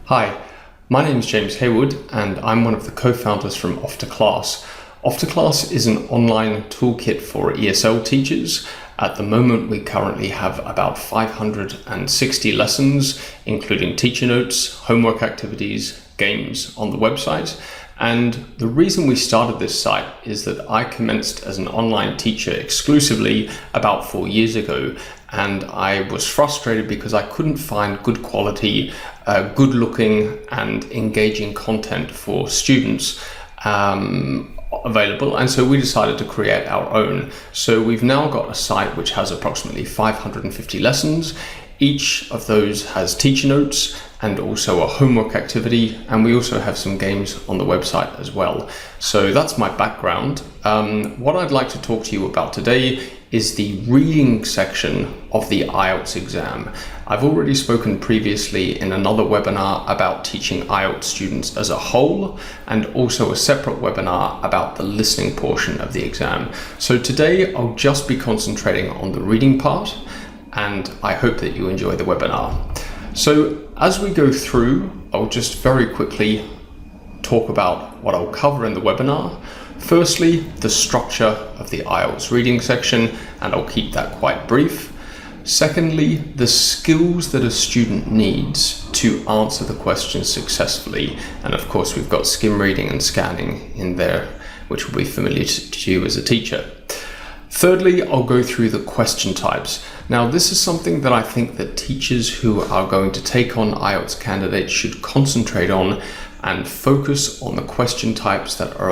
Hi, my name is James Haywood and I'm one of the co-founders from Off2Class. Off2Class is an online toolkit for ESL teachers. At the moment, we currently have about 560 lessons, including teacher notes, homework activities, games on the website. And the reason we started this site is that I commenced as an online teacher exclusively about 4 years ago. And I was frustrated because I couldn't find good quality, good looking and engaging content for students available, and so we decided to create our own. So we've now got a site which has approximately 550 lessons. Each of those has teacher notes and also a homework activity, and we also have some games on the website as well. So that's my background. What I'd like to talk to you about today is the reading section of the IELTS exam. I've already spoken previously in another webinar about teaching IELTS students as a whole, and also a separate webinar about the listening portion of the exam. So today I'll just be concentrating on the reading part, and I hope that you enjoy the webinar. So as we go through, I'll just very quickly talk about what I'll cover in the webinar. Firstly, the structure of the IELTS reading section, and I'll keep that quite brief. Secondly, the skills that a student needs to answer the questions successfully. And of course, we've got skim reading and scanning in there, which will be familiar to you as a teacher. Thirdly, I'll go through the question types. Now, this is something that I think that teachers who are going to take on IELTS candidates should concentrate on and focus on the question types that are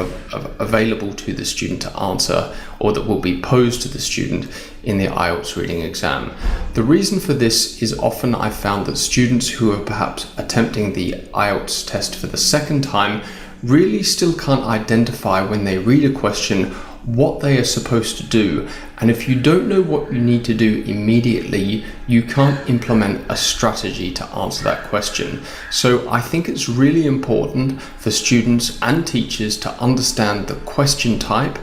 available to the student to answer, or that will be posed to the student in the IELTS reading exam. The reason for this is often I found that students who are perhaps attempting the IELTS test for the second time really still can't identify when they read a question what they are supposed to do. And if you don't know what you need to do immediately, you can't implement a strategy to answer that question. So I think it's really important for students and teachers to understand the question type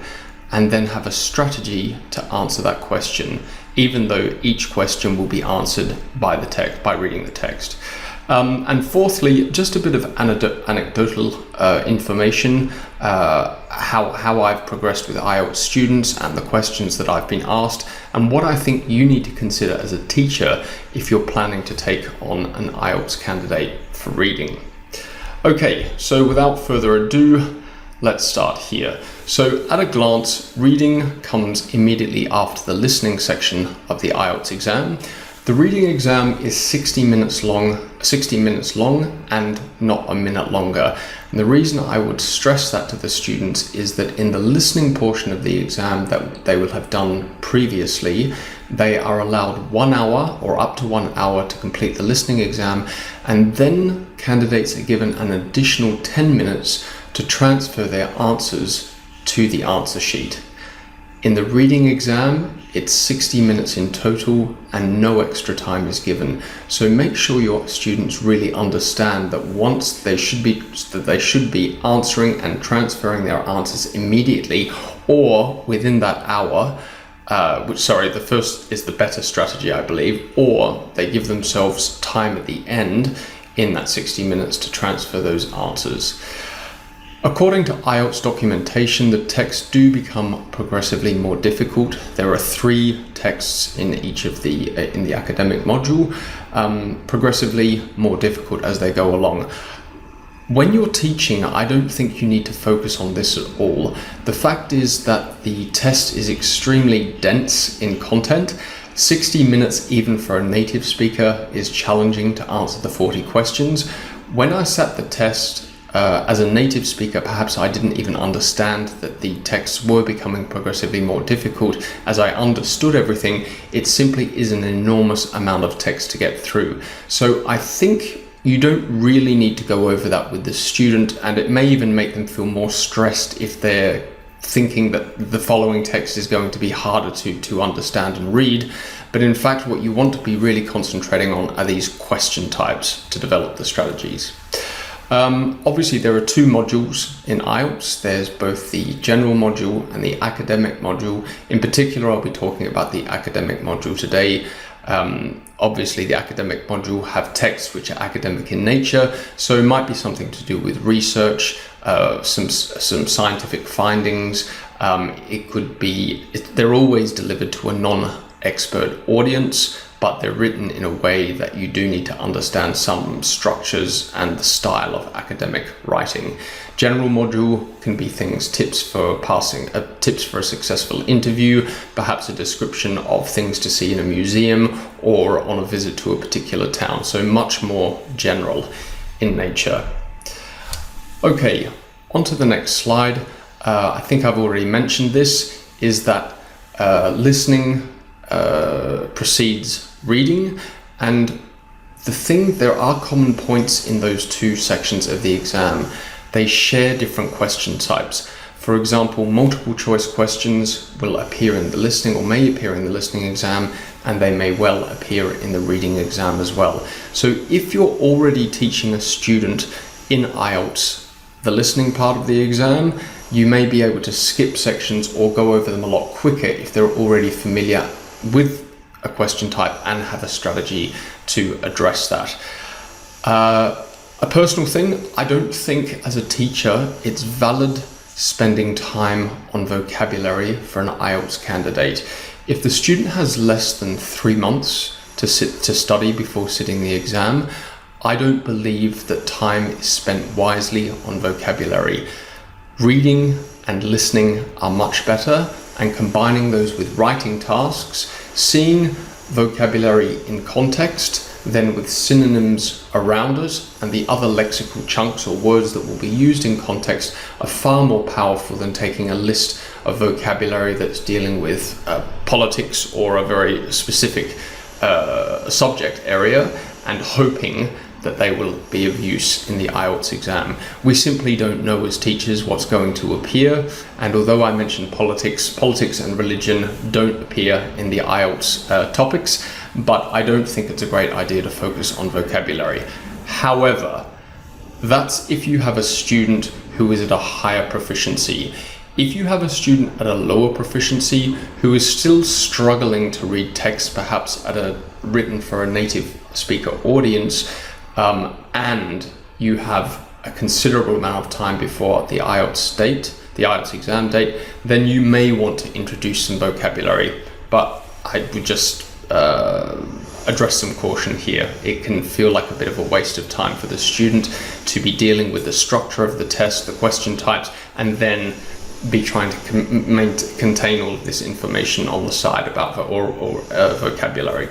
and then have a strategy to answer that question, even though each question will be answered by the text, by reading the text. And fourthly, just a bit of anecdotal information, how I've progressed with IELTS students and the questions that I've been asked, and what I think you need to consider as a teacher if you're planning to take on an IELTS candidate for reading. Okay, so without further ado, let's start here. So at a glance, reading comes immediately after the listening section of the IELTS exam. The reading exam is 60 minutes long and not a minute longer. And the reason I would stress that to the students is that in the listening portion of the exam that they will have done previously, they are allowed 1 hour or up to 1 hour to complete the listening exam, and then candidates are given an additional 10 minutes to transfer their answers to the answer sheet. In the reading exam, it's 60 minutes in total and no extra time is given. So make sure your students really understand that they should be answering and transferring their answers immediately or within that hour, the first is the better strategy, I believe, or they give themselves time at the end in that 60 minutes to transfer those answers. According to IELTS documentation, the texts do become progressively more difficult. There are 3 texts in each of in the academic module, progressively more difficult as they go along. When you're teaching, I don't think you need to focus on this at all. The fact is that the test is extremely dense in content. 60 minutes, even for a native speaker, is challenging to answer the 40 questions. When I sat the test, as a native speaker, perhaps I didn't even understand that the texts were becoming progressively more difficult. As I understood everything, it simply is an enormous amount of text to get through. So I think you don't really need to go over that with the student, and it may even make them feel more stressed if they're thinking that the following text is going to be harder to understand and read. But in fact, what you want to be really concentrating on are these question types to develop the strategies. Obviously, there are 2 modules in IELTS. There's both the general module and the academic module. In particular, I'll be talking about the academic module today. Obviously, the academic module have texts which are academic in nature, so it might be something to do with research, some scientific findings. It could be, they're always delivered to a non-expert audience, but they're written in a way that you do need to understand some structures and the style of academic writing. General module can be things, tips for a successful interview, perhaps a description of things to see in a museum or on a visit to a particular town. So much more general in nature. Okay, on to the next slide. I think I've already mentioned this, is that listening precedes reading, and there are common points in those two sections of the exam. They share different question types. For example, multiple choice questions will appear in the listening, or may appear in the listening exam, and they may well appear in the reading exam as well. So if you're already teaching a student in IELTS the listening part of the exam, you may be able to skip sections or go over them a lot quicker if they're already familiar with a question type and have a strategy to address that. A personal thing, I don't think as a teacher it's valid spending time on vocabulary for an IELTS candidate. If the student has less than 3 months to study before sitting the exam, I don't believe that time is spent wisely on vocabulary. Reading and listening are much better, and combining those with writing tasks, seeing vocabulary in context, then with synonyms around it and the other lexical chunks or words that will be used in context are far more powerful than taking a list of vocabulary that's dealing with politics or a very specific subject area and hoping that they will be of use in the IELTS exam. We simply don't know as teachers what's going to appear, and although I mentioned politics and religion don't appear in the IELTS topics, but I don't think it's a great idea to focus on vocabulary. However, that's if you have a student who is at a higher proficiency. If you have a student at a lower proficiency who is still struggling to read text, perhaps written for a native speaker audience, and you have a considerable amount of time before the IELTS exam date, then you may want to introduce some vocabulary. But I would just address some caution here. It can feel like a bit of a waste of time for the student to be dealing with the structure of the test, the question types, and then be trying to contain all of this information on the side about vocabulary.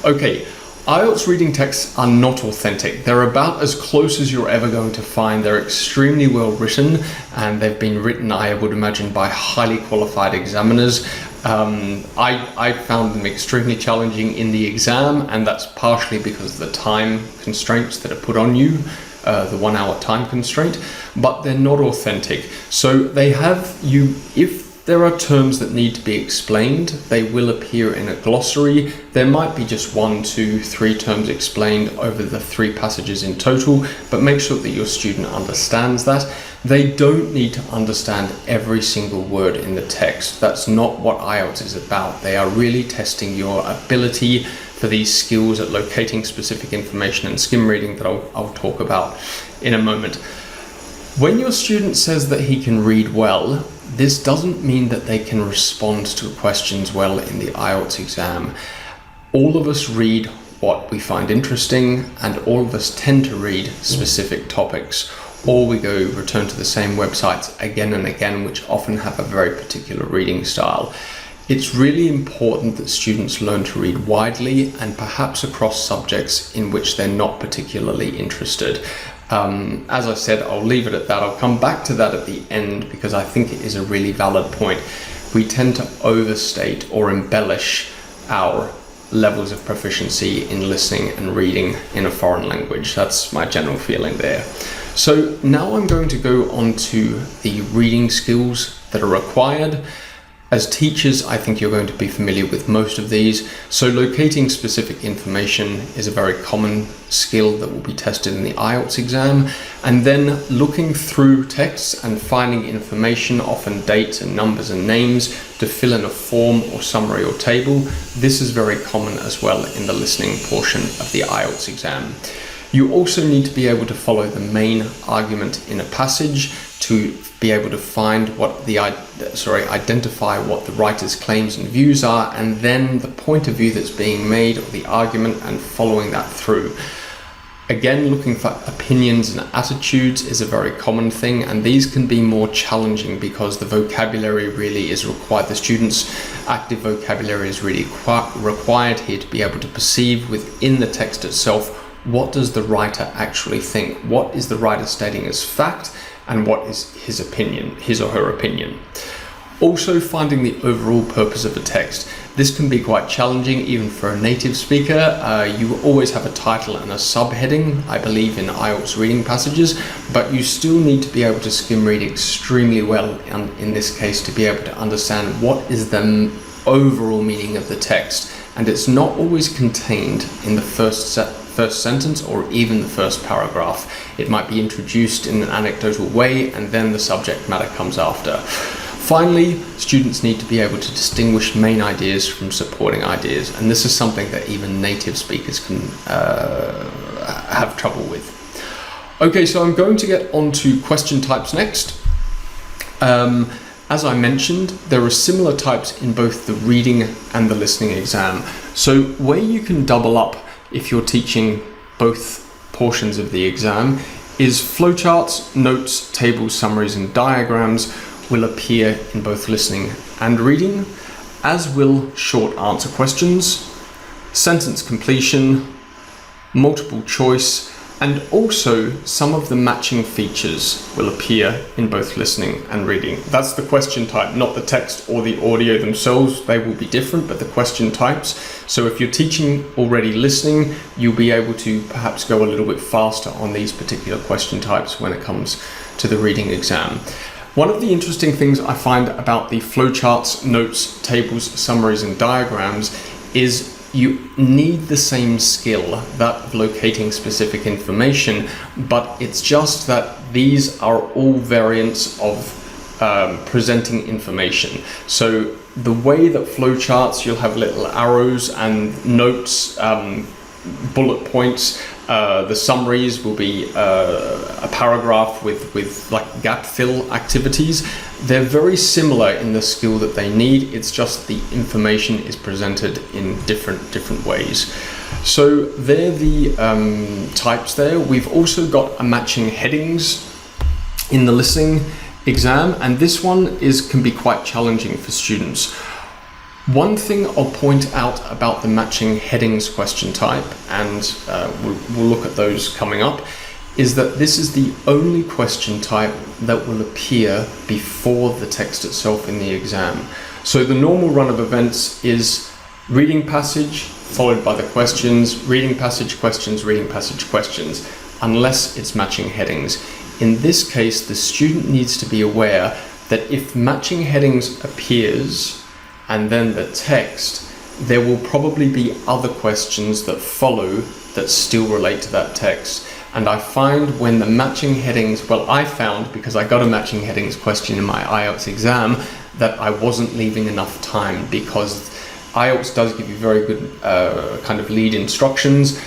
Okay. IELTS reading texts are not authentic. They're about as close as you're ever going to find. They're extremely well written, and they've been written, I would imagine, by highly qualified examiners. I found them extremely challenging in the exam, and that's partially because of the time constraints that are put on you, the 1 hour time constraint, but they're not authentic. So they have you, if there are terms that need to be explained, they will appear in a glossary. There might be just 1, 2, 3 terms explained over the 3 passages in total, but make sure that your student understands that. They don't need to understand every single word in the text. That's not what IELTS is about. They are really testing your ability for these skills at locating specific information and skim reading that I'll talk about in a moment. When your student says that he can read well, this doesn't mean that they can respond to questions well in the IELTS exam. All of us read what we find interesting, and all of us tend to read specific topics, or we return to the same websites again and again, which often have a very particular reading style. It's really important that students learn to read widely and perhaps across subjects in which they're not particularly interested. As I said, I'll leave it at that. I'll come back to that at the end because I think it is a really valid point. We tend to overstate or embellish our levels of proficiency in listening and reading in a foreign language. That's my general feeling there. So now I'm going to go on to the reading skills that are required. As teachers, I think you're going to be familiar with most of these. So locating specific information is a very common skill that will be tested in the IELTS exam. And then looking through texts and finding information, often dates and numbers and names, to fill in a form or summary or table. This is very common as well in the listening portion of the IELTS exam. You also need to be able to follow the main argument in a passage to be able to find identify what the writer's claims and views are, and then the point of view that's being made, or the argument, and following that through. Again, looking for opinions and attitudes is a very common thing, and these can be more challenging because the vocabulary really is required. The student's active vocabulary is really required here to be able to perceive within the text itself, what does the writer actually think? What is the writer stating as fact, and what is his opinion, his or her opinion? Also, finding the overall purpose of a text. This can be quite challenging even for a native speaker. You will always have a title and a subheading, I believe, in IELTS reading passages, but you still need to be able to skim read extremely well in this case to be able to understand what is the overall meaning of the text. And it's not always contained in the first sentence or even the first paragraph. It might be introduced in an anecdotal way and then the subject matter comes after. Finally, students need to be able to distinguish main ideas from supporting ideas, and this is something that even native speakers can have trouble with. Okay, so I'm going to get on to question types next. As I mentioned, there are similar types in both the reading and the listening exam. So where you can double up if you're teaching both portions of the exam is flowcharts, notes, tables, summaries, and diagrams will appear in both listening and reading, as will short answer questions, sentence completion, multiple choice, and also some of the matching features will appear in both listening and reading. That's the question type, not the text or the audio themselves. They will be different, but the question types. So if you're teaching already listening, you'll be able to perhaps go a little bit faster on these particular question types when it comes to the reading exam. One of the interesting things I find about the flowcharts, notes, tables, summaries, and diagrams is you need the same skill, that of locating specific information, but it's just that these are all variants of presenting information. So the way that flowcharts, you'll have little arrows and notes, bullet points. The summaries will be a paragraph with like gap fill activities. They're very similar in the skill that they need. It's just the information is presented in different ways. So they're the types there. We've also got a matching headings in the listening exam, and this one can be quite challenging for students. One thing I'll point out about the matching headings question type, and we'll look at those coming up, is that this is the only question type that will appear before the text itself in the exam. So the normal run of events is reading passage followed by the questions, reading passage, questions, reading passage, questions, unless it's matching headings. In this case, the student needs to be aware that if matching headings appears and then the text, there will probably be other questions that follow that still relate to that text. And I find when the matching headings, I found, because I got a matching headings question in my IELTS exam, that I wasn't leaving enough time, because IELTS does give you very good kind of lead instructions.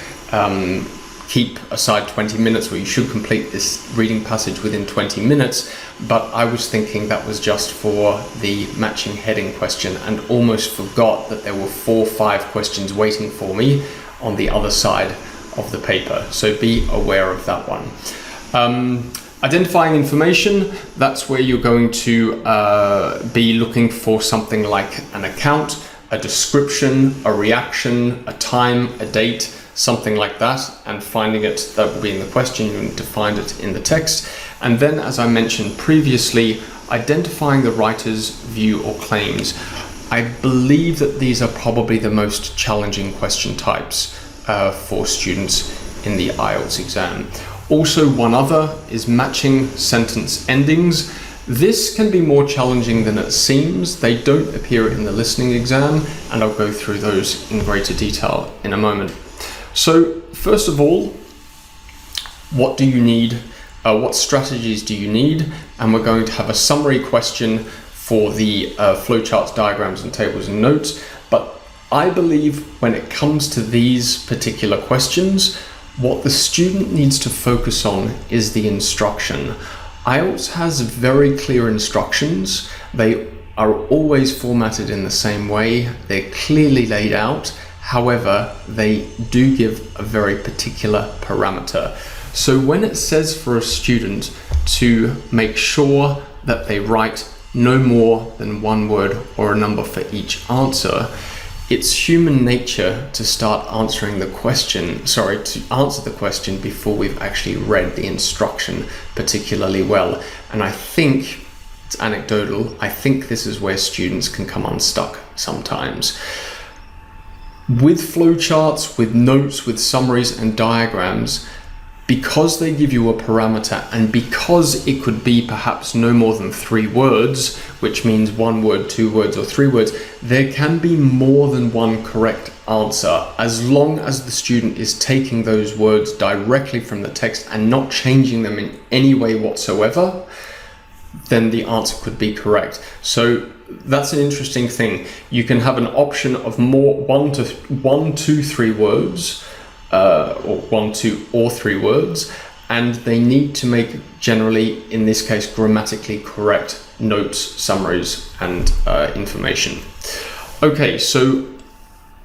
Keep aside 20 minutes, where you should complete this reading passage within 20 minutes, but I was thinking that was just for the matching heading question and almost forgot that there were 4 or 5 questions waiting for me on the other side of the paper. So be aware of that one. Identifying information, that's where you're going to be looking for something like an account, a description, a reaction, a time, a date, something like that, and finding it, that will be in the question. You need to find it in the text. And then, as I mentioned previously, identifying the writer's view or claims. I believe that these are probably the most challenging question types for students in the IELTS exam. Also, one other is matching sentence endings. This can be more challenging than it seems. They don't appear in the listening exam, and I'll go through those in greater detail in a moment. So first of all, what do you need? What strategies do you need? And we're going to have a summary question for the flowcharts, diagrams, and tables and notes. But I believe when it comes to these particular questions, what the student needs to focus on is the instruction. IELTS has very clear instructions. They are always formatted in the same way. They're clearly laid out. However, they do give a very particular parameter. So when it says for a student to make sure that they write no more than one word or a number for each answer, it's human nature to start answering the question, to answer the question before we've actually read the instruction particularly well. And I think, it's anecdotal, I think this is where students can come unstuck sometimes. With flowcharts, with notes, with summaries and diagrams, because they give you a parameter and because it could be perhaps no more than 3 words, which means 1 word, 2 words, or 3 words, there can be more than one correct answer as long as the student is taking those words directly from the text and not changing them in any way whatsoever. Then the answer could be correct. So that's an interesting thing. You can have an option of more 1, 2, 3 words, or 1, 2, or 3 words, and they need to make generally, in this case, grammatically correct notes, summaries, and information. Okay, so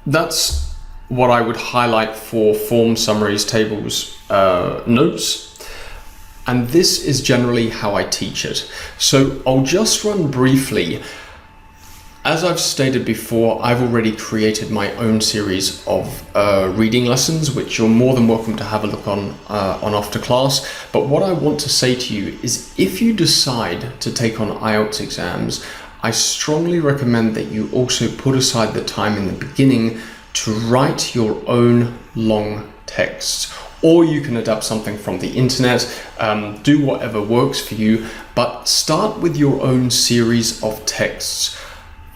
that's what I would highlight for form, summaries, tables, notes. And this is generally how I teach it. So I'll just run briefly. As I've stated before, I've already created my own series of reading lessons, which you're more than welcome to have a look on Off2Class. But what I want to say to you is if you decide to take on IELTS exams, I strongly recommend that you also put aside the time in the beginning to write your own long texts. Or you can adapt something from the internet, do whatever works for you, but start with your own series of texts.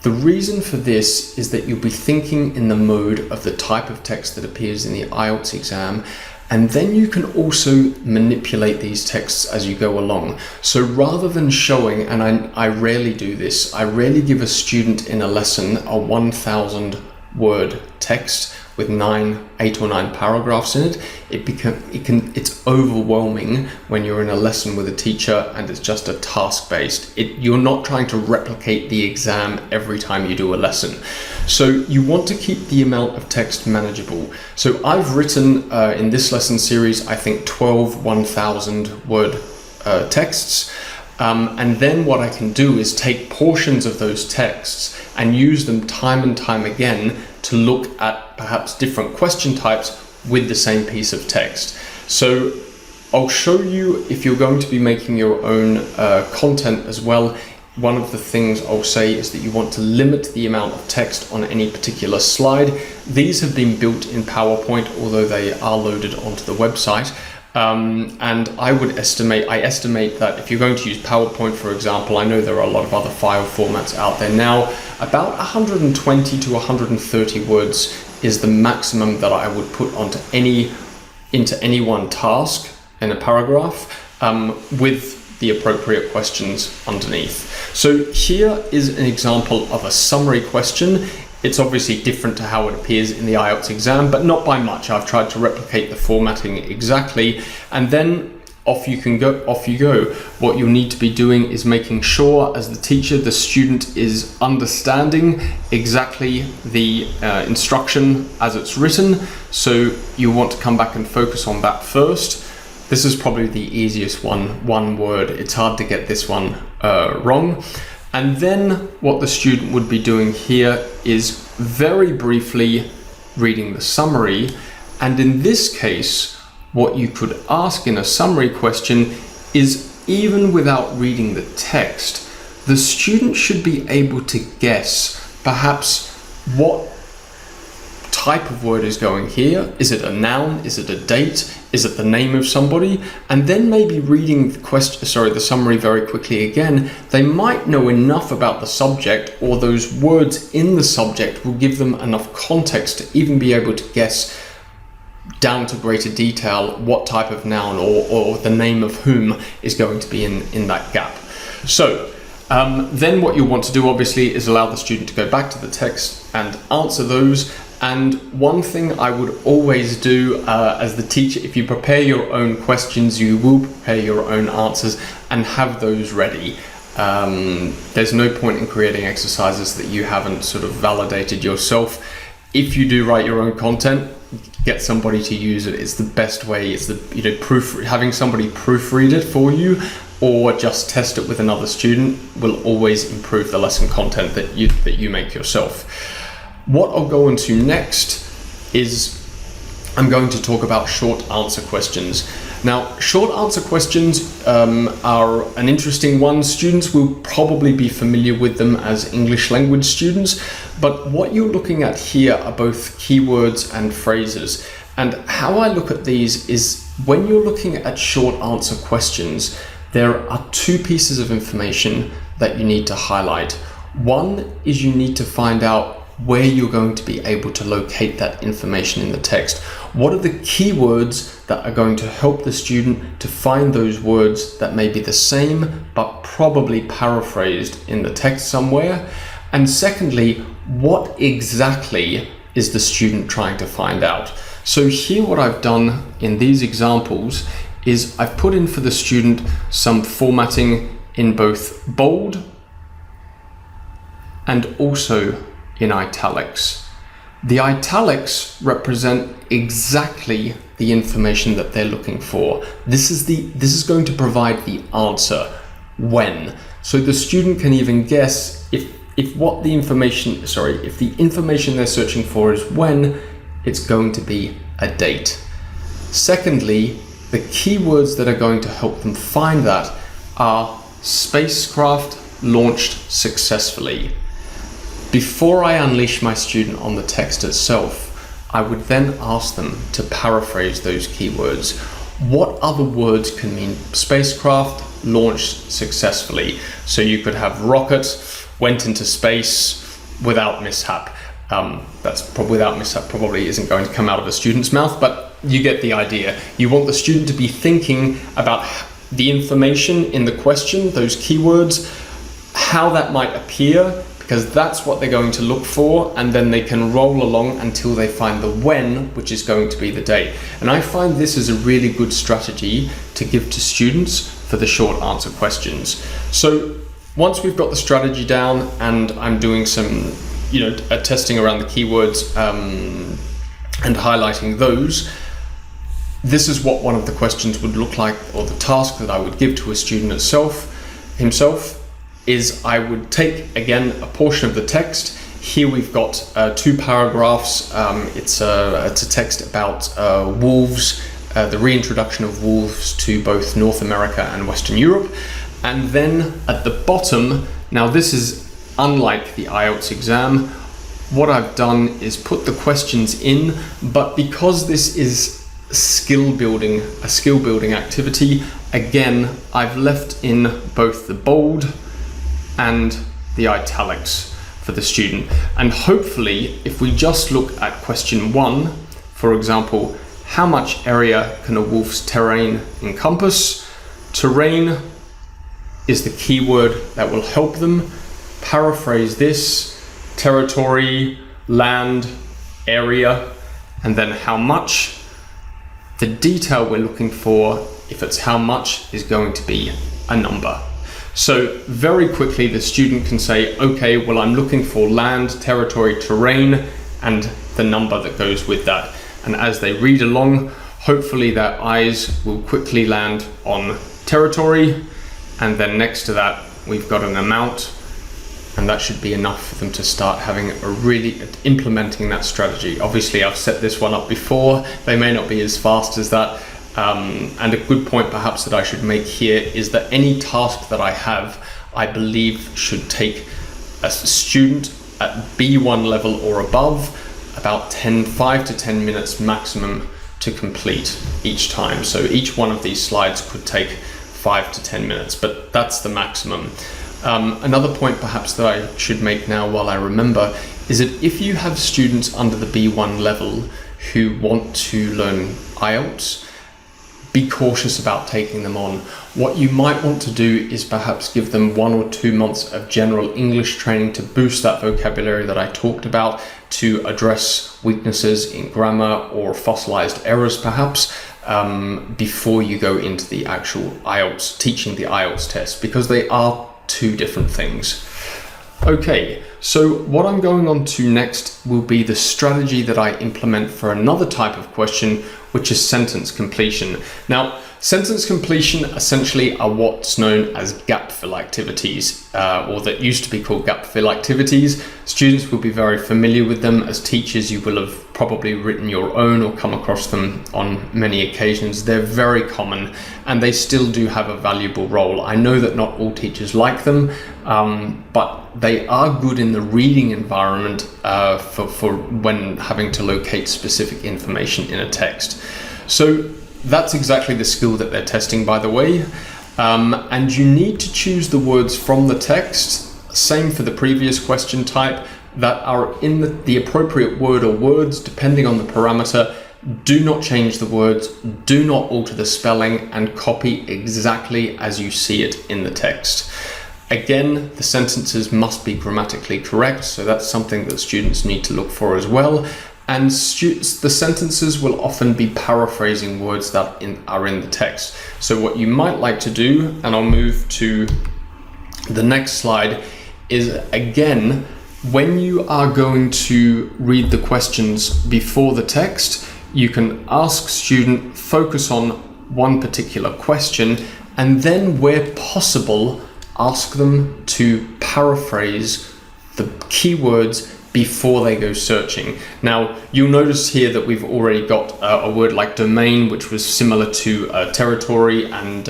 The reason for this is that you'll be thinking in the mode of the type of text that appears in the IELTS exam, and then you can also manipulate these texts as you go along. So rather than showing, and I rarely do this, I rarely give a student in a lesson a 1,000 word text with 8 or 9 paragraphs in it. It's overwhelming when you're in a lesson with a teacher and it's just a task-based. You're not trying to replicate the exam every time you do a lesson. So you want to keep the amount of text manageable. So I've written in this lesson series, I think 12 1,000 word texts. And then what I can do is take portions of those texts and use them time and time again to look at perhaps different question types with the same piece of text. So I'll show you, if you're going to be making your own content as well, one of the things I'll say is that you want to limit the amount of text on any particular slide. These have been built in PowerPoint, although they are loaded onto the website. And I estimate that if you're going to use PowerPoint, for example, I know there are a lot of other file formats out there now, about 120 to 130 words is the maximum that I would put into any one task in a paragraph, with the appropriate questions underneath. So here is an example of a summary question. It's obviously different to how it appears in the IELTS exam, but not by much. I've tried to replicate the formatting exactly, and then off you go. What you'll need to be doing is making sure, as the teacher, the student is understanding exactly the instruction as it's written. So you want to come back and focus on that first. This is probably the easiest one word. It's hard to get this one wrong. And then what the student would be doing here is very briefly reading the summary. And in this case, what you could ask in a summary question is, even without reading the text, the student should be able to guess perhaps what type of word is going here. Is it a noun? Is it a date? is it the name of somebody? And then maybe reading the summary very quickly again, they might know enough about the subject, or those words in the subject will give them enough context to even be able to guess down to greater detail what type of noun or the name of whom is going to be in that gap. So then what you want to do obviously is allow the student to go back to the text and answer those. And one thing I would always do as the teacher, if you prepare your own questions, you will prepare your own answers and have those ready. There's no point in creating exercises that you haven't sort of validated yourself. If you do write your own content, get somebody to use it. It's the best way. It's having somebody proofread it for you, or just test it with another student, will always improve the lesson content that you make yourself. What I'll go into next is I'm going to talk about short answer questions. Now, short answer questions are an interesting one. Students will probably be familiar with them as English language students, but what you're looking at here are both keywords and phrases. And how I look at these is, when you're looking at short answer questions, there are two pieces of information that you need to highlight. One is you need to find out where you're going to be able to locate that information in the text. What are the keywords that are going to help the student to find those words that may be the same but probably paraphrased in the text somewhere? And secondly, what exactly is the student trying to find out? So here what I've done in these examples is I've put in for the student some formatting in both bold and also in italics. The italics represent exactly the information that they're looking for. This is going to provide the answer, when. So the student can even guess if the information they're searching for is when, it's going to be a date. Secondly, the keywords that are going to help them find that are spacecraft launched successfully. Before I unleash my student on the text itself, I would then ask them to paraphrase those keywords. What other words can mean spacecraft launched successfully? So you could have rocket went into space without mishap. Without mishap probably isn't going to come out of a student's mouth, but you get the idea. You want the student to be thinking about the information in the question, those keywords, how that might appear, because that's what they're going to look for, and then they can roll along until they find the when, which is going to be the date. And I find this is a really good strategy to give to students for the short answer questions. So once we've got the strategy down and I'm doing some testing around the keywords and highlighting those, this is what one of the questions would look like, or the task that I would give to a student himself, is I would take, again, a portion of the text. Here we've got 2 paragraphs. It's a text about wolves, the reintroduction of wolves to both North America and Western Europe. And then at the bottom, now this is unlike the IELTS exam, what I've done is put the questions in, but because this is a skill building activity, again, I've left in both the bold and the italics for the student. And hopefully, if we just look at question 1, for example, how much area can a wolf's terrain encompass? Terrain is the keyword that will help them paraphrase this: territory, land, area, and then how much. The detail we're looking for, if it's how much, is going to be a number. So very quickly the student can say, okay, well, I'm looking for land, territory, terrain, and the number that goes with that. And as they read along, hopefully their eyes will quickly land on territory, and then next to that we've got an amount, and that should be enough for them to start implementing that strategy. Obviously I've set this one up before, they may not be as fast as that. And a good point perhaps that I should make here is that any task that I have, I believe should take a student at B1 level or above about 5 to 10 minutes maximum to complete each time. So each one of these slides could take 5 to 10 minutes, but that's the maximum. Another point perhaps that I should make now while I remember is that if you have students under the B1 level who want to learn IELTS, be cautious about taking them on. What you might want to do is perhaps give them 1 or 2 months of general English training to boost that vocabulary that I talked about, to address weaknesses in grammar or fossilized errors perhaps, before you go into the actual IELTS, teaching the IELTS test, because they are two different things. Okay, so what I'm going on to next will be the strategy that I implement for another type of question, which is sentence completion. Now, sentence completion essentially are what's known as gap fill activities, or that used to be called gap fill activities. Students will be very familiar with them. As teachers, you will have probably written your own or come across them on many occasions. They're very common and they still do have a valuable role. I know that not all teachers like them, but they are good in the reading environment for when having to locate specific information in a text. So that's exactly the skill that they're testing, by the way. And you need to choose the words from the text, same for the previous question type, that are in the appropriate word or words, depending on the parameter. Do not change the words, do not alter the spelling, and copy exactly as you see it in the text. Again, the sentences must be grammatically correct, so that's something that students need to look for as well. And the sentences will often be paraphrasing words that are in the text. So what you might like to do, and I'll move to the next slide, is again, when you are going to read the questions before the text, you can ask student, focus on one particular question, and then where possible, ask them to paraphrase the keywords before they go searching. Now, you'll notice here that we've already got a word like domain, which was similar to territory and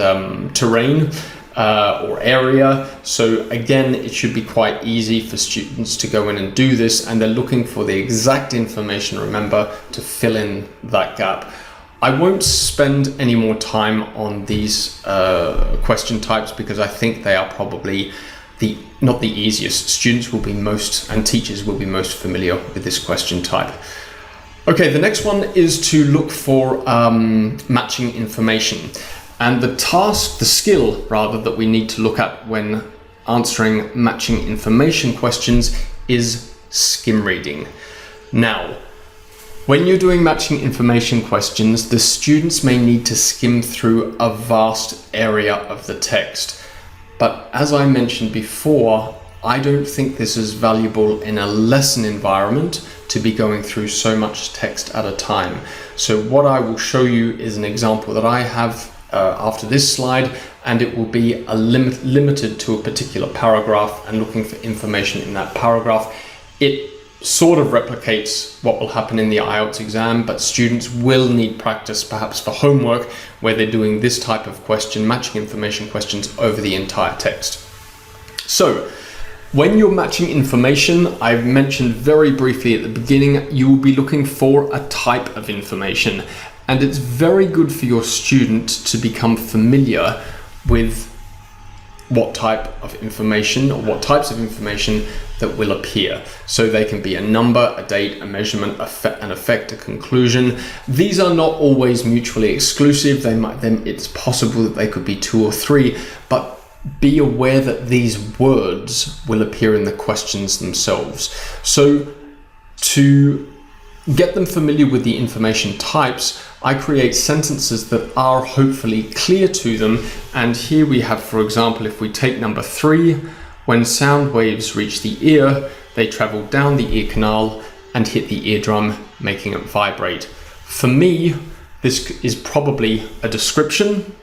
terrain or area. So again, it should be quite easy for students to go in and do this, and they're looking for the exact information, remember, to fill in that gap. I won't spend any more time on these question types because I think they are probably not the easiest. Students will be and teachers will be most familiar with this question type. Okay, the next one is to look for matching information. And the skill rather, that we need to look at when answering matching information questions is skim reading. Now, when you're doing matching information questions, the students may need to skim through a vast area of the text. But as I mentioned before, I don't think this is valuable in a lesson environment to be going through so much text at a time. So what I will show you is an example that I have after this slide, and it will be limited to a particular paragraph and looking for information in that paragraph. It sort of replicates what will happen in the IELTS exam, but students will need practice perhaps for homework where they're doing this type of question, matching information questions over the entire text. So when you're matching information, I've mentioned very briefly at the beginning, you will be looking for a type of information, and it's very good for your student to become familiar with what type of information or what types of information that will appear. So they can be a number, a date, a measurement, an effect, a conclusion. These are not always mutually exclusive. It's possible that they could be 2 or 3, but be aware that these words will appear in the questions themselves. So to get them familiar with the information types, I create sentences that are hopefully clear to them. And here we have, for example, if we take number 3, when sound waves reach the ear, they travel down the ear canal and hit the eardrum, making it vibrate. For me, this is probably a description,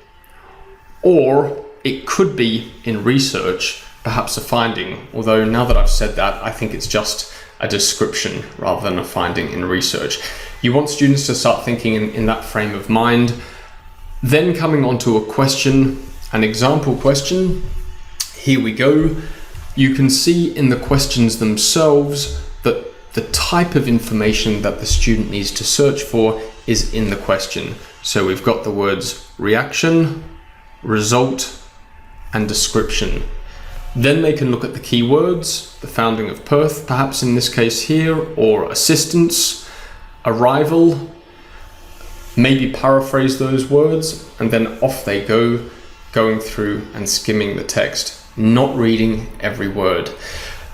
or it could be in research, perhaps a finding. Although now that I've said that, I think it's just a description rather than a finding in research. You want students to start thinking in that frame of mind. Then coming on to a question, an example question. Here we go. You can see in the questions themselves that the type of information that the student needs to search for is in the question. So we've got the words reaction, result, and description. Then they can look at the keywords, the founding of Perth, perhaps in this case here, or assistance, arrival, maybe paraphrase those words, and then off they go, going through and skimming the text, not reading every word.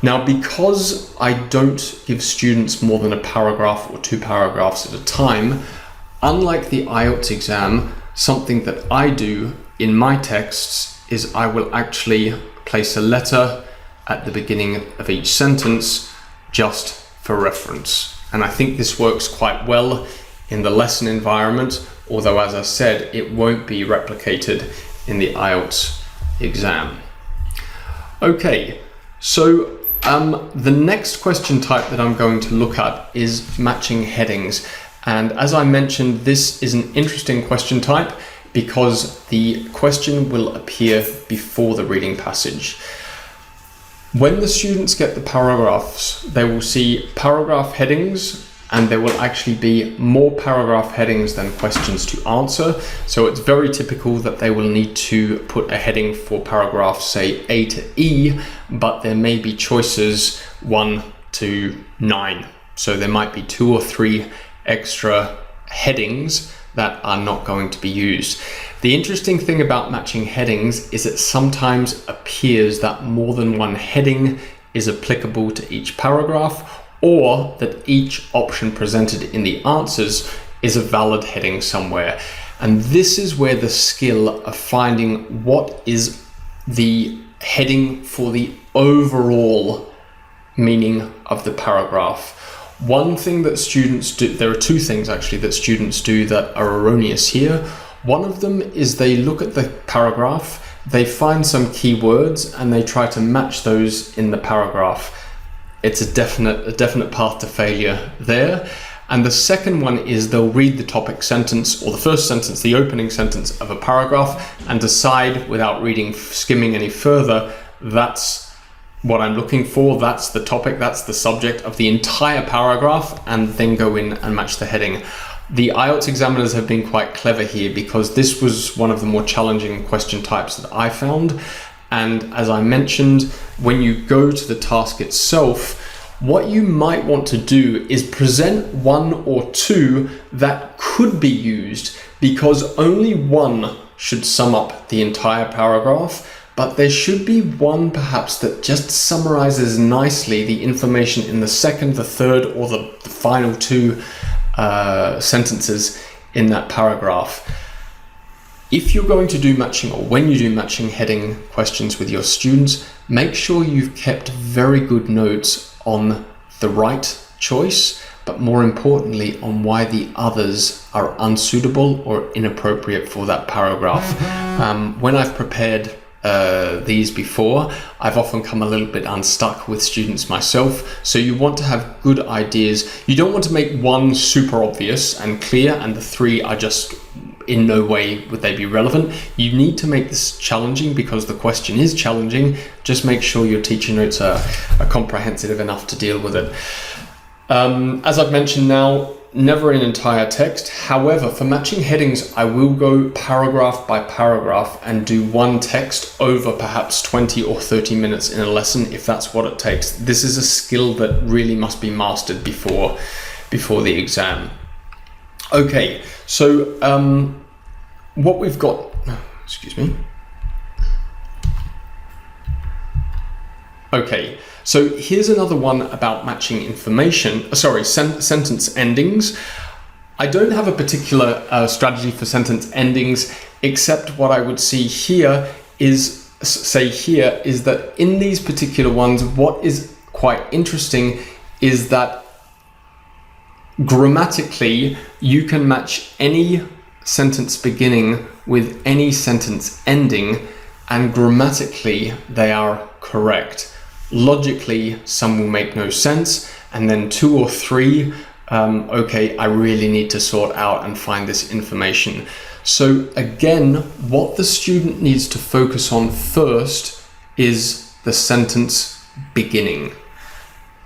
Now, because I don't give students more than a paragraph or 2 paragraphs at a time, unlike the IELTS exam, something that I do in my texts is I will actually place a letter at the beginning of each sentence just for reference. And I think this works quite well in the lesson environment, although as I said, it won't be replicated in the IELTS exam. Okay, so the next question type that I'm going to look at is matching headings. And as I mentioned, this is an interesting question type because the question will appear before the reading passage. When the students get the paragraphs, they will see paragraph headings, and there will actually be more paragraph headings than questions to answer. So it's very typical that they will need to put a heading for paragraph, say A to E, but there may be choices 1 to 9. So there might be 2 or 3 extra headings that are not going to be used. The interesting thing about matching headings is it sometimes appears that more than one heading is applicable to each paragraph, or that each option presented in the answers is a valid heading somewhere. And this is where the skill of finding what is the heading for the overall meaning of the paragraph. One thing that students do, there are 2 things actually that students do that are erroneous here. One of them is they look at the paragraph, they find some keywords, and they try to match those in the paragraph. It's a definite path to failure there. And the second one is they'll read the topic sentence or the first sentence, the opening sentence of a paragraph, and decide without skimming any further, that's what I'm looking for, that's the topic, that's the subject of the entire paragraph, and then go in and match the heading. The IELTS examiners have been quite clever here because this was one of the more challenging question types that I found. And as I mentioned, when you go to the task itself, what you might want to do is present 1 or 2 that could be used, because only one should sum up the entire paragraph, but there should be one perhaps that just summarizes nicely the information in the second, the third, or the final 2 sentences in that paragraph. If you're going to do matching, or when you do matching heading questions with your students, make sure you've kept very good notes on the right choice, but more importantly on why the others are unsuitable or inappropriate for that paragraph. When I've prepared these before, I've often come a little bit unstuck with students myself. So you want to have good ideas. You don't want to make one super obvious and clear and the 3 are just in no way would they be relevant. You need to make this challenging because the question is challenging. Just make sure your teacher notes are comprehensive enough to deal with it. As I've mentioned now, never an entire text. However, for matching headings, I will go paragraph by paragraph and do one text over perhaps 20 or 30 minutes in a lesson if that's what it takes. This is a skill that really must be mastered before the exam. Okay, so what we've got, excuse me. Okay, so here's another one about matching information, sentence endings. I don't have a particular strategy for sentence endings, except what I would say here is that in these particular ones, what is quite interesting is that grammatically, you can match any sentence beginning with any sentence ending, and grammatically they are correct. Logically, some will make no sense, and then 2 or 3, okay, I really need to sort out and find this information. So again, what the student needs to focus on first is the sentence beginning.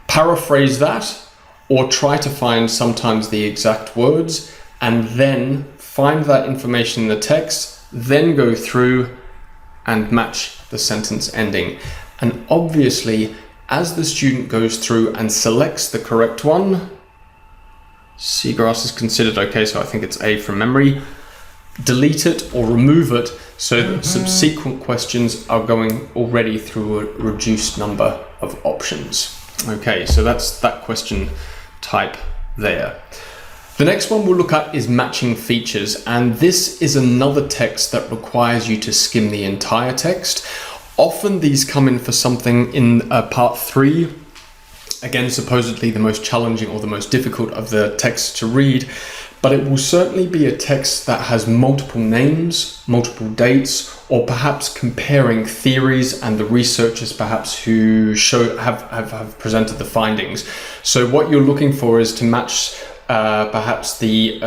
Paraphrase that, or try to find sometimes the exact words, and then find that information in the text, then go through and match the sentence ending. And obviously, as the student goes through and selects the correct one, seagrass is considered okay, so I think it's A from memory, delete it or remove it so that subsequent questions are going already through a reduced number of options. Okay, so that's that question type there. The next one we'll look at is matching features, and this is another text that requires you to skim the entire text. Often these come in for something in part 3. Again, supposedly the most challenging or the most difficult of the texts to read, but it will certainly be a text that has multiple names, multiple dates, or perhaps comparing theories and the researchers perhaps who have presented the findings. So what you're looking for is to match perhaps the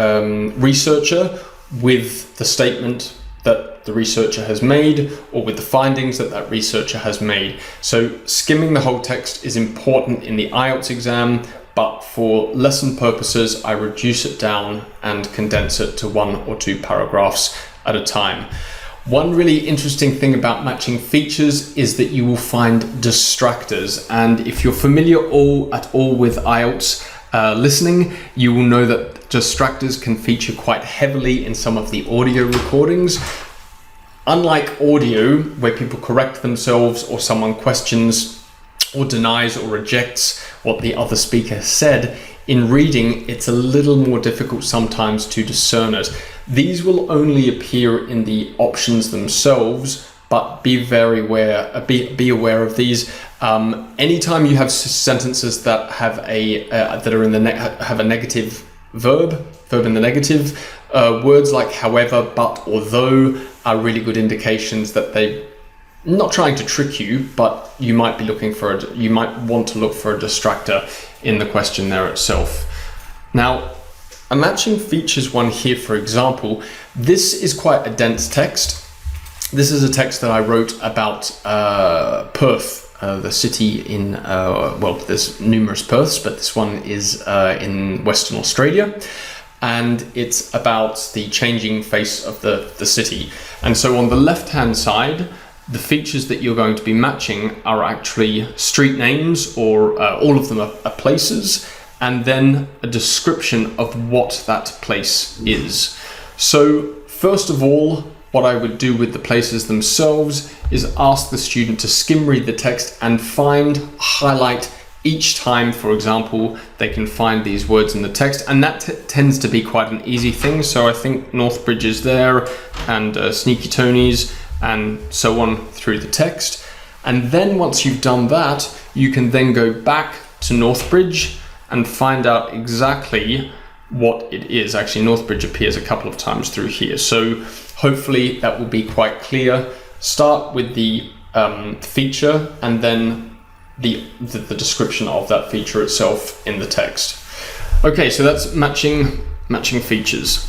researcher with the statement that the researcher has made, or with the findings that that researcher has made. So skimming the whole text is important in the IELTS exam, but for lesson purposes, I reduce it down and condense it to 1 or 2 paragraphs at a time. One really interesting thing about matching features is that you will find distractors. And if you're familiar at all with IELTS listening, you will know that distractors can feature quite heavily in some of the audio recordings. Unlike audio, where people correct themselves or someone questions or denies or rejects what the other speaker has said, in reading, it's a little more difficult sometimes to discern it. These will only appear in the options themselves, but be very aware. Be aware of these. Anytime you have sentences that have have a negative verb in the negative, words like however, but, or though are really good indications that they're not trying to trick you, but you might be looking for you might want to look for a distractor in the question there itself. Now, a matching features one here, for example, this is quite a dense text. This is a text that I wrote about Perth, the city in, well, there's numerous Perths, but this one is in Western Australia. And it's about the changing face of the city. And so on the left-hand side, the features that you're going to be matching are actually street names, or all of them are places, and then a description of what that place is. So first of all, what I would do with the places themselves is ask the student to skim read the text and highlight each time, for example, they can find these words in the text, and that tends to be quite an easy thing. So I think Northbridge is there, and Sneaky Tony's, and so on through the text. And then once you've done that, you can then go back to Northbridge and find out exactly what it is. Actually, Northbridge appears a couple of times through here, so hopefully that will be quite clear. Start with the feature, and then the description of that feature itself in the text. Okay, so that's matching features.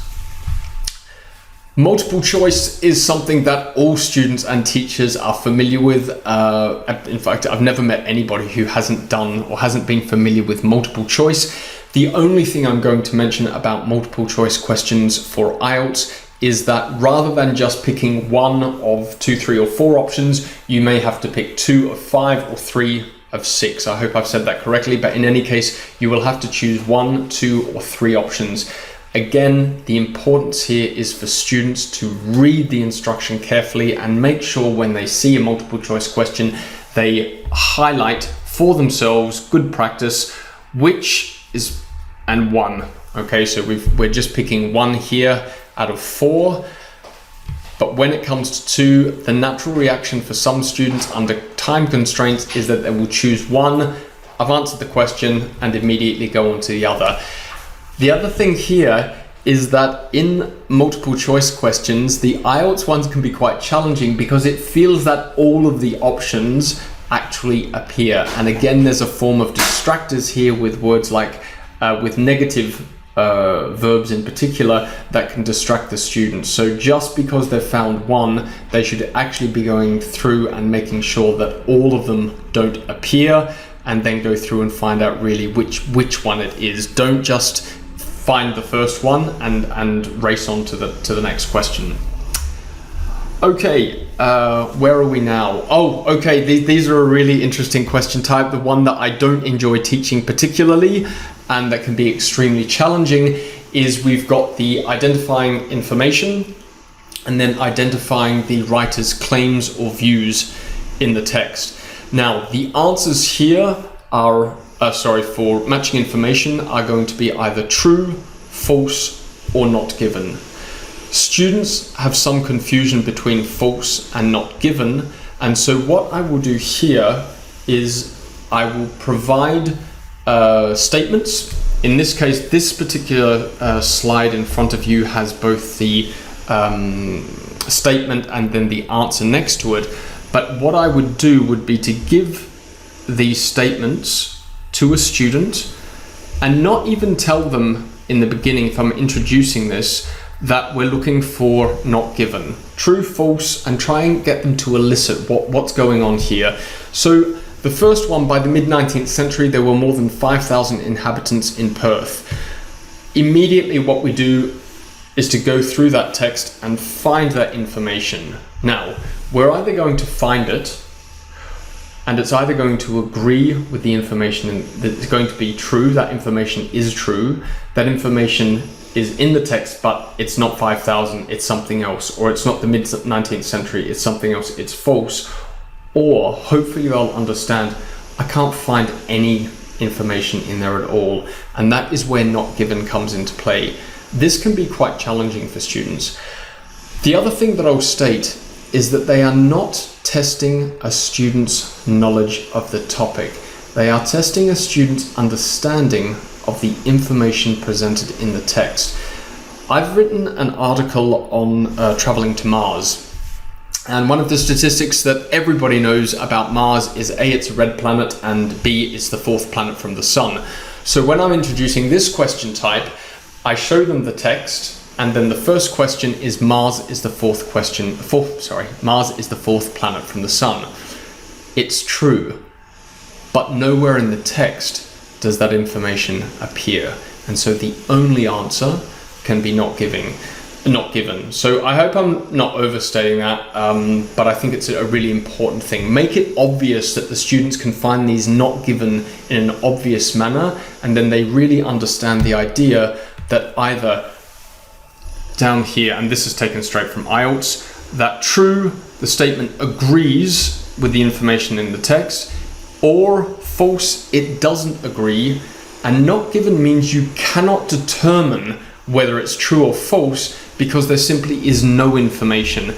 Multiple choice is something that all students and teachers are familiar with. In fact, I've never met anybody who hasn't done or hasn't been familiar with multiple choice. The only thing I'm going to mention about multiple choice questions for IELTS is that rather than just picking 1 of 2, 3, or 4 options, you may have to pick 2 of 5 or 3 of 6. I hope I've said that correctly, but in any case, you will have to choose 1, 2, or 3 options. Again, the importance here is for students to read the instruction carefully and make sure when they see a multiple choice question, they highlight for themselves, good practice, which is, and 1. Okay, so we're just picking 1 here out of 4. But when it comes to 2, the natural reaction for some students under time constraints is that they will choose 1, I've answered the question, and immediately go on to the other. The other thing here is that in multiple choice questions, the IELTS ones can be quite challenging because it feels that all of the options actually appear. And again, there's a form of distractors here with words like, with negative verbs in particular, that can distract the students. So just because they've found 1, they should actually be going through and making sure that all of them don't appear, and then go through and find out really which one it is. Don't just find the first one and race on to the next question. Okay, where are we now? Oh, okay, these are a really interesting question type. The one that I don't enjoy teaching particularly, and that can be extremely challenging, is we've got the identifying information and then identifying the writer's claims or views in the text. Now, the answers here are, for matching information, are going to be either true, false, or not given. Students have some confusion between false and not given, and so what I will do here is I will provide statements. In this case, this particular slide in front of you has both the statement and then the answer next to it, but what I would do would be to give these statements to a student and not even tell them in the beginning, if I'm introducing this, that we're looking for not given, true, false, and try and get them to elicit what's going on here. So the first one, by the mid-19th century, there were more than 5,000 inhabitants in Perth. Immediately what we do is to go through that text and find that information. Now, we're either going to find it, and it's either going to agree with the information and that it's going to be true, that information is true, that information is in the text, but it's not 5,000, it's something else, or it's not the mid-19th century, it's something else, it's false, or hopefully they'll understand, I can't find any information in there at all, and that is where not given comes into play. This can be quite challenging for students. The other thing that I'll state is that they are not testing a student's knowledge of the topic. They are testing a student's understanding of the information presented in the text. I've written an article on traveling to Mars, and one of the statistics that everybody knows about Mars is A, it's a red planet, and B, it's the fourth planet from the sun. So when I'm introducing this question type, I show them the text, and then the first question is Mars is the fourth planet from the sun. It's true, but nowhere in the text does that information appear, and so the only answer can be not given. So I hope I'm not overstating that, but I think it's a really important thing. Make it obvious that the students can find these not given in an obvious manner, and then they really understand the idea that either down here, and this is taken straight from IELTS, that true, the statement agrees with the information in the text, or false, it doesn't agree, and not given means you cannot determine whether it's true or false because there simply is no information.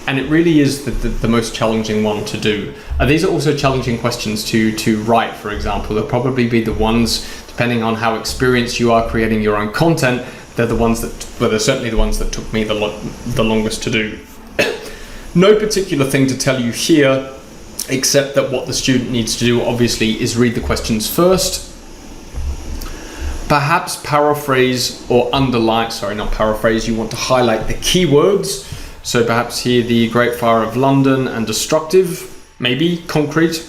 And it really is the most challenging one to do. These are also challenging questions to write, for example. They'll probably be the ones, depending on how experienced you are creating your own content, they're certainly the ones that took me the longest to do. No particular thing to tell you here, except that what the student needs to do, obviously, is read the questions first, perhaps paraphrase or underline, you want to highlight the keywords. So perhaps here the Great Fire of London and destructive, maybe concrete,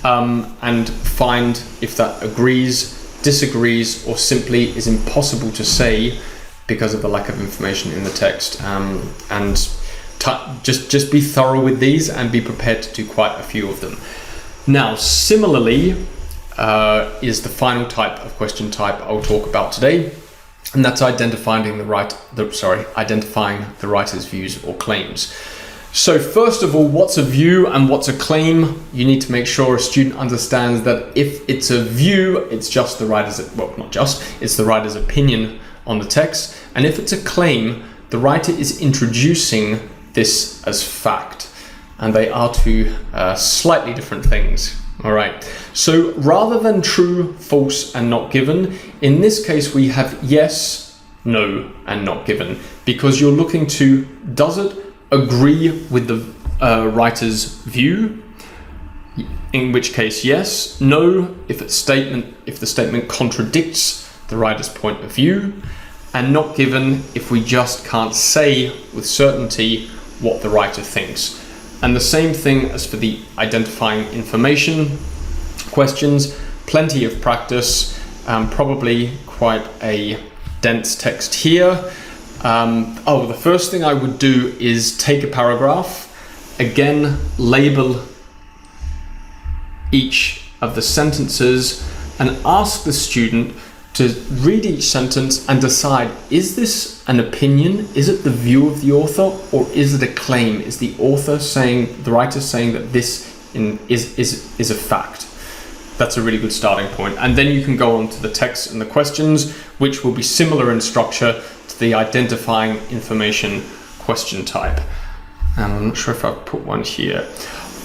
and find if that agrees, disagrees, or simply is impossible to say because of the lack of information in the text. Just be thorough with these and be prepared to do quite a few of them. Now, similarly, is the final type of question type I'll talk about today, and that's identifying the writer's views or claims. So first of all, what's a view and what's a claim? You need to make sure a student understands that if it's a view, it's just the writer's, it's the writer's opinion on the text, and if it's a claim, the writer is introducing this as fact, and they are two slightly different things. All right, so rather than true, false, and not given, in this case we have yes, no, and not given, because you're looking to, does it agree with the writer's view? In which case yes, no, if the statement contradicts the writer's point of view, and not given if we just can't say with certainty what the writer thinks. And the same thing as for the identifying information questions, plenty of practice, probably quite a dense text here. The first thing I would do is take a paragraph, again, label each of the sentences and ask the student to read each sentence and decide, is this an opinion? Is it the view of the author, or is it a claim? Is the author saying, the writer saying that this is a fact? That's a really good starting point. And then you can go on to the text and the questions, which will be similar in structure to the identifying information question type. And I'm not sure if I've put one here.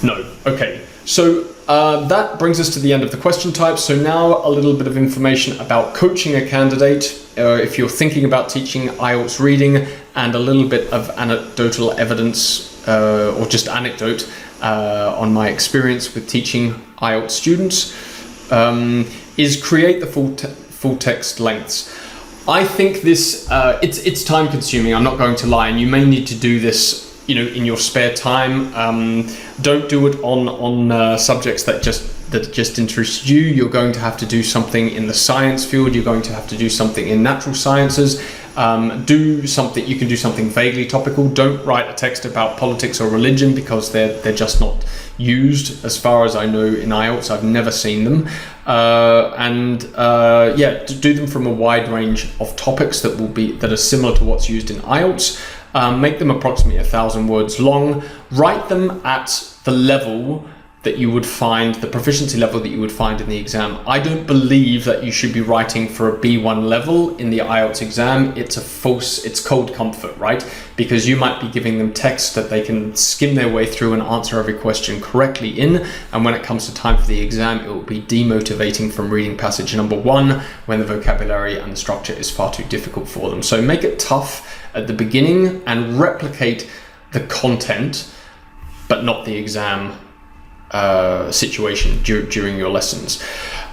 No, okay. So that brings us to the end of the question type. So now a little bit of information about coaching a candidate if you're thinking about teaching IELTS reading, and a little bit of anecdotal evidence or just anecdote on my experience with teaching IELTS students, is create the full text lengths. I think this it's time consuming, I'm not going to lie, and you may need to do this in your spare time. Don't do it on subjects that just interest you. You're going to have to do something in the science field. You're going to have to do something in natural sciences. You can do something vaguely topical. Don't write a text about politics or religion, because they're just not used as far as I know in IELTS. I've never seen them. Do them from a wide range of topics that are similar to what's used in IELTS. Make them approximately 1,000 words long. Write them at the level that you would find, the proficiency level that you would find in the exam. I don't believe that you should be writing for a B1 level in the IELTS exam. It's cold comfort, right? Because you might be giving them text that they can skim their way through and answer every question correctly in. And when it comes to time for the exam, it will be demotivating from reading passage number 1 when the vocabulary and the structure is far too difficult for them. So make it tough at the beginning and replicate the content, but not the exam situation during your lessons.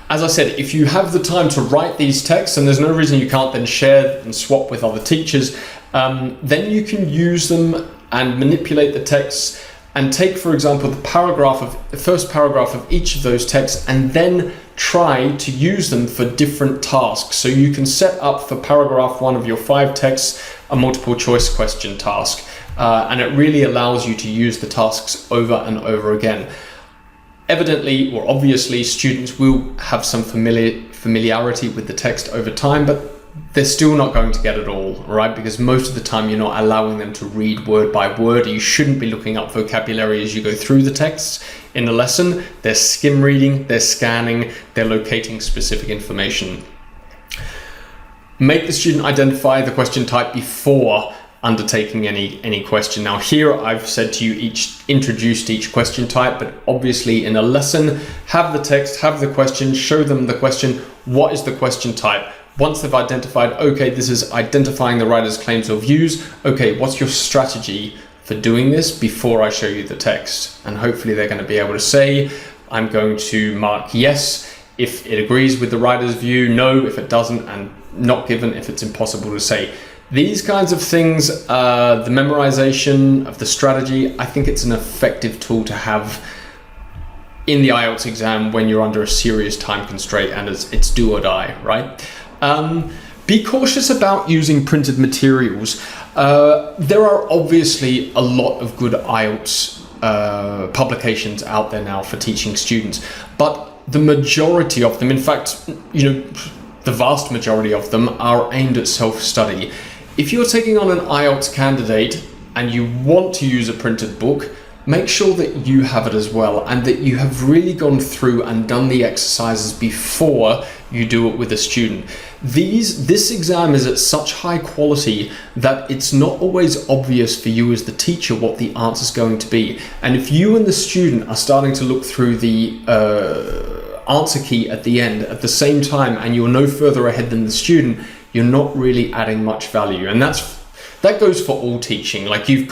As I said, if you have the time to write these texts, and there's no reason you can't then share and swap with other teachers, then you can use them and manipulate the texts and take, for example, the first paragraph of each of those texts and then try to use them for different tasks. So you can set up for paragraph 1 of your 5 texts a multiple choice question task, and it really allows you to use the tasks over and over again. Evidently, or obviously, students will have some familiarity with the text over time, but they're still not going to get it all, right? Because most of the time you're not allowing them to read word by word. You shouldn't be looking up vocabulary as you go through the texts in a lesson. They're skim reading, they're scanning, they're locating specific information. Make the student identify the question type before undertaking any question. Now here I've said to you introduce each question type, but obviously in a lesson, have the text, have the question, show them the question. What is the question type? Once they've identified, okay, this is identifying the writer's claims or views. Okay, what's your strategy for doing this before I show you the text? And hopefully they're going to be able to say, I'm going to mark yes if it agrees with the writer's view, no if it doesn't, and not given if it's impossible to say. These kinds of things, the memorization of the strategy, I think it's an effective tool to have in the IELTS exam when you're under a serious time constraint and it's do or die, right? Be cautious about using printed materials. There are obviously a lot of good IELTS publications out there now for teaching students, but the majority of them, in fact, the vast majority of them are aimed at self-study. If you're taking on an IELTS candidate and you want to use a printed book, make sure that you have it as well, and that you have really gone through and done the exercises before you do it with a student. This exam is at such high quality that it's not always obvious for you as the teacher what the answer is going to be. And if you and the student are starting to look through the answer key at the end at the same time, and you're no further ahead than the student, you're not really adding much value. And that goes for all teaching. Like you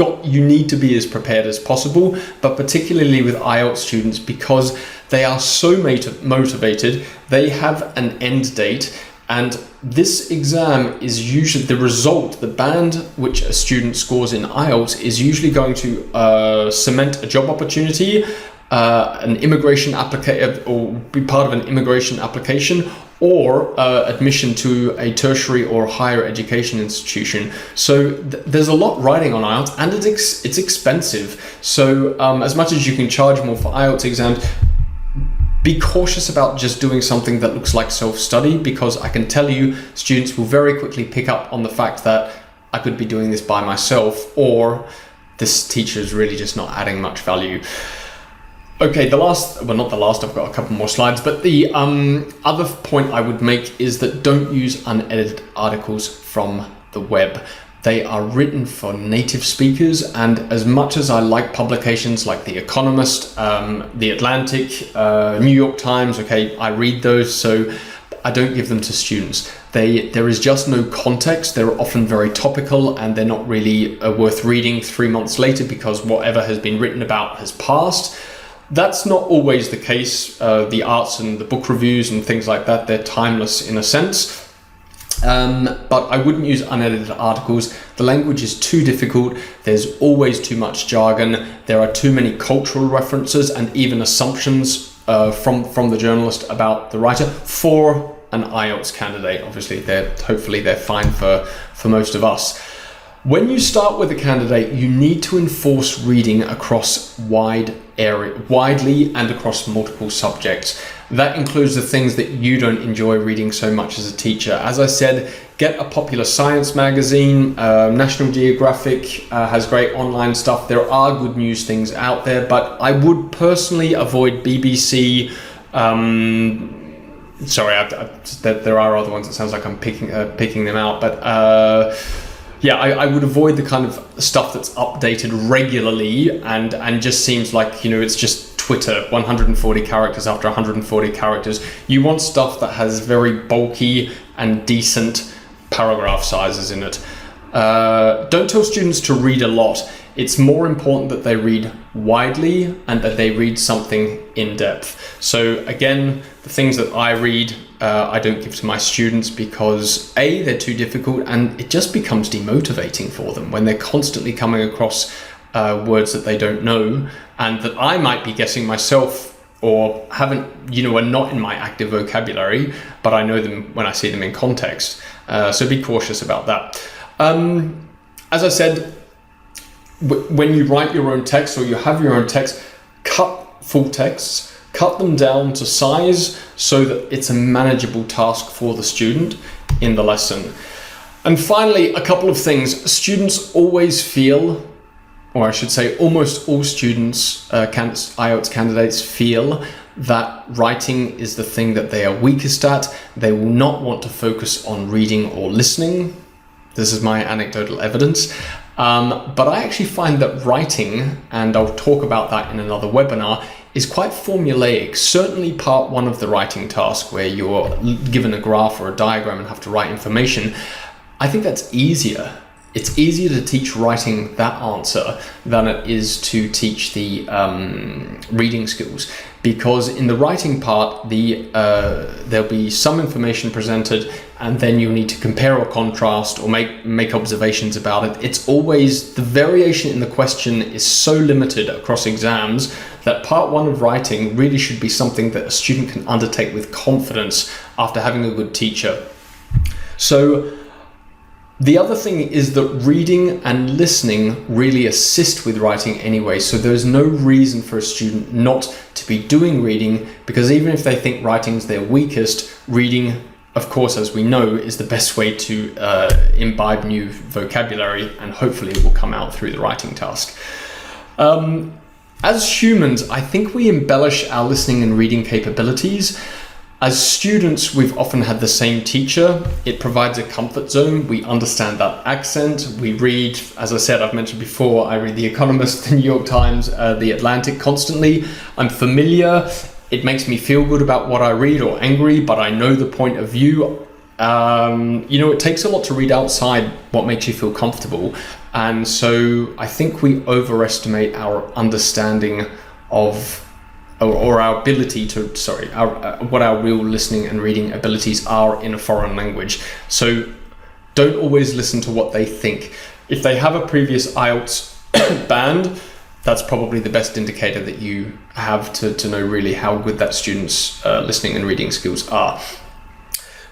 need to be as prepared as possible, but particularly with IELTS students, because they are so motivated, they have an end date, and this exam is usually the result, the band which a student scores in IELTS is usually going to cement a job opportunity, an immigration application, or be part of an immigration application, or admission to a tertiary or higher education institution. So there's a lot riding on IELTS, and it's expensive. So as much as you can charge more for IELTS exams, be cautious about just doing something that looks like self-study, because I can tell you students will very quickly pick up on the fact that I could be doing this by myself, or this teacher is really just not adding much value. Okay, not the last, I've got a couple more slides, but the other point I would make is that don't use unedited articles from the web. They are written for native speakers, and as much as I like publications like The Economist, The Atlantic, New York Times, okay, I read those, so I don't give them to students. There is just no context. They're often very topical, and they're not really worth reading 3 months later because whatever has been written about has passed. That's not always the case. The arts and the book reviews and things like that, they're timeless in a sense. But I wouldn't use unedited articles. The language is too difficult. There's always too much jargon. There are too many cultural references and even assumptions from the journalist about the writer for an IELTS candidate. Obviously, hopefully they're fine for most of us. When you start with a candidate, you need to enforce reading across widely and across multiple subjects. That includes the things that you don't enjoy reading so much as a teacher. As I said, get a popular science magazine. National Geographic has great online stuff. There are good news things out there, but I would personally avoid BBC. There are other ones. It sounds like I'm picking them out, but yeah, I would avoid the kind of stuff that's updated regularly and just seems like, it's just Twitter, 140 characters after 140 characters. You want stuff that has very bulky and decent paragraph sizes in it. Don't tell students to read a lot. It's more important that they read widely and that they read something in depth. So again, the things that I read, I don't give to my students because A, they're too difficult, and it just becomes demotivating for them when they're constantly coming across words that they don't know and that I might be guessing myself or haven't, are not in my active vocabulary, but I know them when I see them in context. So be cautious about that. As I said, when you write your own text or you have your own text, cut full texts, cut them down to size so that it's a manageable task for the student in the lesson. And finally, a couple of things. Students always feel, or I should say almost all students, IELTS candidates feel that writing is the thing that they are weakest at. They will not want to focus on reading or listening. This is my anecdotal evidence. But I actually find that writing, and I'll talk about that in another webinar, is quite formulaic. Certainly part one of the writing task where you're given a graph or a diagram and have to write information. I think that's easier. It's easier to teach writing that answer than it is to teach the reading skills, because in the writing part, there'll be some information presented and then you need to compare or contrast or make observations about it. It's always, the variation in the question is so limited across exams that part one of writing really should be something that a student can undertake with confidence after having a good teacher. So the other thing is that reading and listening really assist with writing anyway, so there's no reason for a student not to be doing reading, because even if they think writing's their weakest, reading, of course, as we know, is the best way to imbibe new vocabulary, and hopefully it will come out through the writing task. As humans, I think we embellish our listening and reading capabilities. As students, we've often had the same teacher. It provides a comfort zone. We understand that accent. We read, as I said, I've mentioned before, I read The Economist, The New York Times, The Atlantic constantly. I'm familiar. It makes me feel good about what I read, or angry, but I know the point of view. It takes a lot to read outside what makes you feel comfortable. And so I think we overestimate our understanding of or our ability to, what our real listening and reading abilities are in a foreign language. So don't always listen to what they think. If they have a previous IELTS band, that's probably the best indicator that you have to know really how good that student's listening and reading skills are.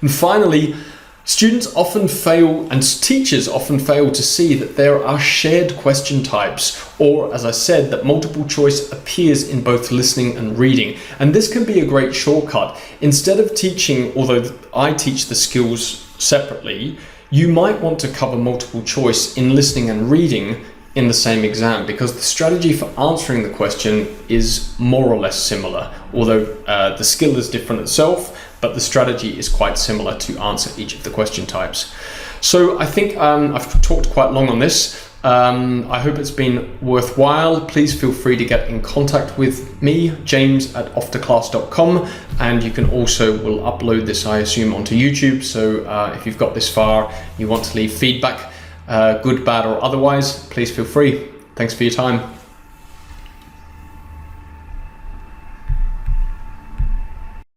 And finally, students often fail, and teachers often fail to see that there are shared question types, or as I said, that multiple choice appears in both listening and reading. And this can be a great shortcut. Instead of teaching, although I teach the skills separately, you might want to cover multiple choice in listening and reading in the same exam, because the strategy for answering the question is more or less similar, although the skill is different itself, but the strategy is quite similar to answer each of the question types. So I think I've talked quite long on this. I hope it's been worthwhile. Please feel free to get in contact with me, James at Off2Class.com, and you can also, we'll upload this, I assume, onto YouTube. So if you've got this far, you want to leave feedback, good, bad, or otherwise, please feel free. Thanks for your time.